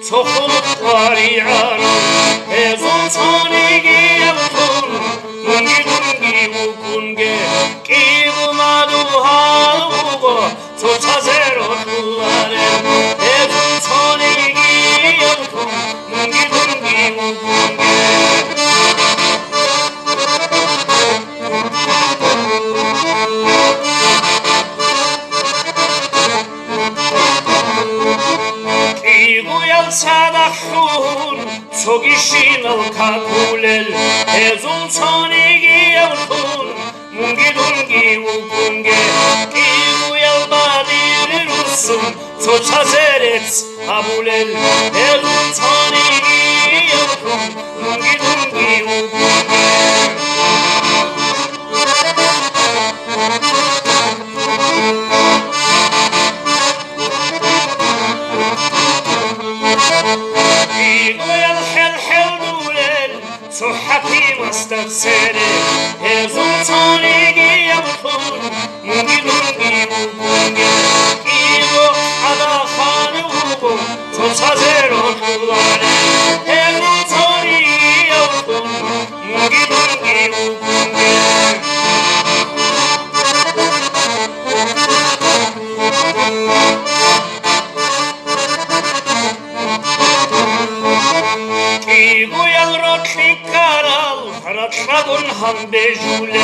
소금과리아로 해손선이기 양손 둥기둥기 웃군게 끼부마도 하고 소차새로 두아래 해손선이기 양손 둥기둥기 웃군게 사닥훈 속이 신을 가꾸렐 해송선이기 양손 뭉기둥기 웃군게 끼구양 바디를 웃음 소차세렛 아부렐 해송선이기 양손 뭉기둥기 웃군게 소하피 마스터세레 해송선이기 양손 뭉기둥기 웃군게 끼고 하다하는 우고 소차새로 두아래 해송선이기 양손 뭉기둥기 웃군게 라곤 한배줄래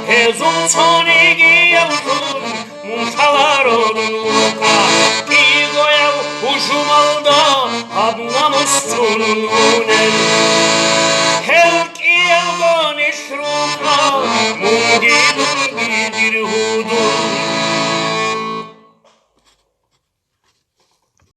해송선이기 양손 뭉타와로는 우가 끼고야 우주마우다 앞나무스는 우네 헬끼양건이 스루가 뭉기